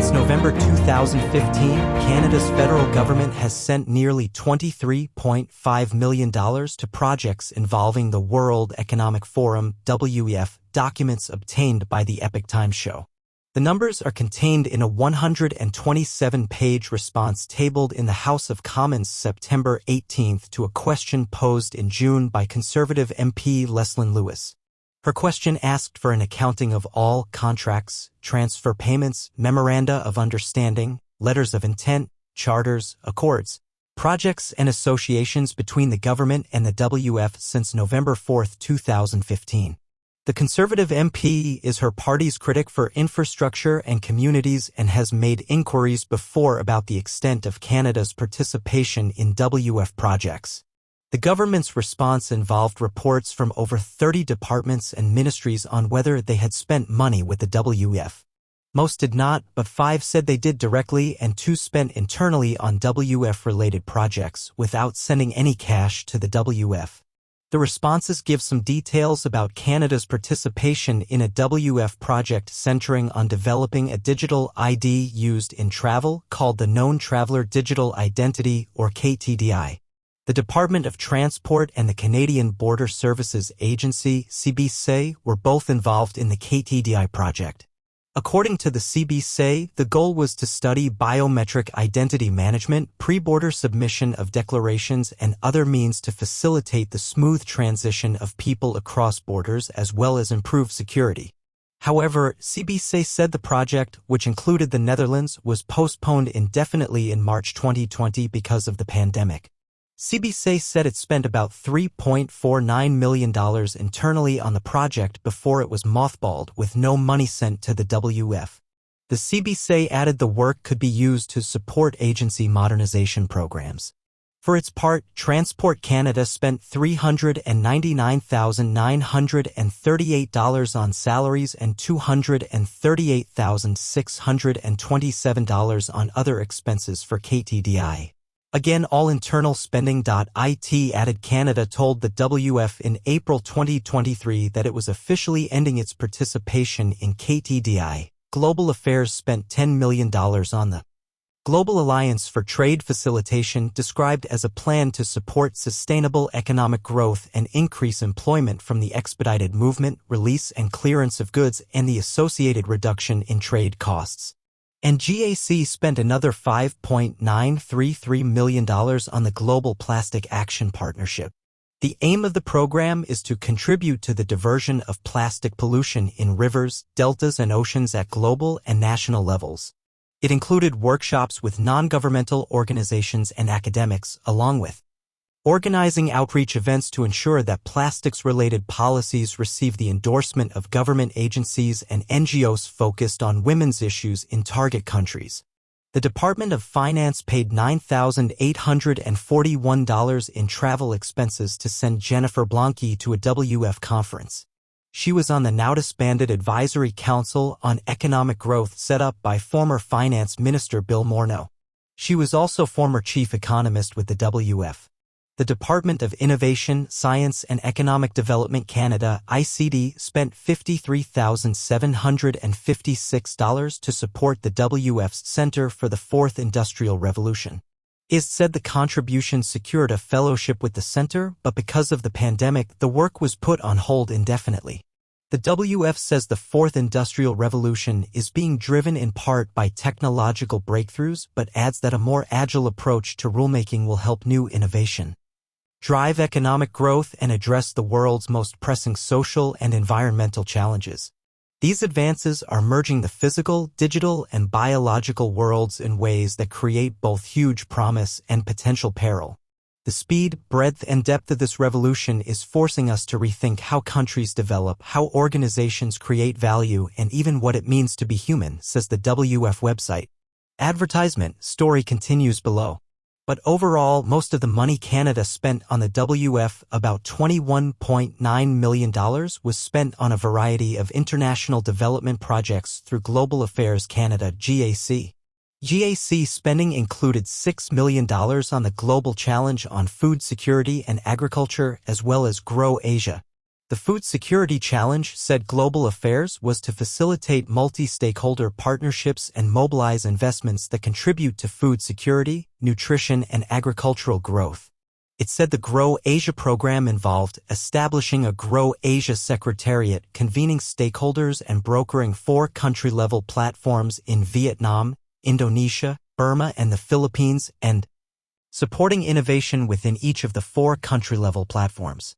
Since November 2015, Canada's federal government has sent nearly $23.5 million to projects involving the World Economic Forum (WEF), documents obtained by the Epoch Times show. The numbers are contained in a 127-page response tabled in the House of Commons September 18 to a question posed in June by Conservative MP Leslyn Lewis. Her question asked for an accounting of all contracts, transfer payments, memoranda of understanding, letters of intent, charters, accords, projects and associations between the government and the WEF since November 4, 2015. The Conservative MP is her party's critic for infrastructure and communities and has made inquiries before about the extent of Canada's participation in WEF projects. The government's response involved reports from over 30 departments and ministries on whether they had spent money with the WEF. Most did not, but 5 said they did directly and 2 spent internally on WEF-related projects without sending any cash to the WEF. The responses give some details about Canada's participation in a WEF project centering on developing a digital ID used in travel called the Known Traveller Digital Identity, or KTDI. The Department of Transport and the Canadian Border Services Agency, CBC, were both involved in the KTDI project. According to the CBC, the goal was to study biometric identity management, pre-border submission of declarations, and other means to facilitate the smooth transition of people across borders as well as improve security. However, CBC said the project, which included the Netherlands, was postponed indefinitely in March 2020 because of the pandemic. CBC said it spent about $3.49 million internally on the project before it was mothballed with no money sent to the WEF. The CBC added the work could be used to support agency modernization programs. For its part, Transport Canada spent $399,938 on salaries and $238,627 on other expenses for KTDI. Again, all internal spending. It added Canada told the WEF in April 2023 that it was officially ending its participation in KTDI. Global Affairs spent $10 million on the Global Alliance for Trade Facilitation, described as a plan to support sustainable economic growth and increase employment from the expedited movement, release and clearance of goods and the associated reduction in trade costs. And GAC spent another $5.933 million on the Global Plastic Action Partnership. The aim of the program is to contribute to the diversion of plastic pollution in rivers, deltas, and oceans at global and national levels. It included workshops with non-governmental organizations and academics, along with organizing outreach events to ensure that plastics-related policies receive the endorsement of government agencies and NGOs focused on women's issues in target countries. The Department of Finance paid $9,841 in travel expenses to send Jennifer Blanqui to a WEF conference. She was on the now-disbanded Advisory Council on Economic Growth set up by former Finance Minister Bill Morneau. She was also former chief economist with the WEF. The Department of Innovation, Science and Economic Development Canada, ICD, spent $53,756 to support the WEF's Centre for the Fourth Industrial Revolution. It said the contribution secured a fellowship with the centre, but because of the pandemic, the work was put on hold indefinitely. The WEF says the Fourth Industrial Revolution is being driven in part by technological breakthroughs, but adds that a more agile approach to rulemaking will help new innovation drive economic growth and address the world's most pressing social and environmental challenges. These advances are merging the physical, digital, and biological worlds in ways that create both huge promise and potential peril. The speed, breadth, and depth of this revolution is forcing us to rethink how countries develop, how organizations create value, and even what it means to be human, says the WEF website. Advertisement story continues below. But overall, most of the money Canada spent on the WEF, about $21.9 million, was spent on a variety of international development projects through Global Affairs Canada (GAC). GAC spending included $6 million on the Global Challenge on Food Security and Agriculture, as well as Grow Asia. The Food Security Challenge, said Global Affairs, was to facilitate multi-stakeholder partnerships and mobilize investments that contribute to food security, nutrition, and agricultural growth. It said the Grow Asia program involved establishing a Grow Asia Secretariat, convening stakeholders and brokering 4 country-level platforms in Vietnam, Indonesia, Burma, and the Philippines, and supporting innovation within each of the 4 country-level platforms.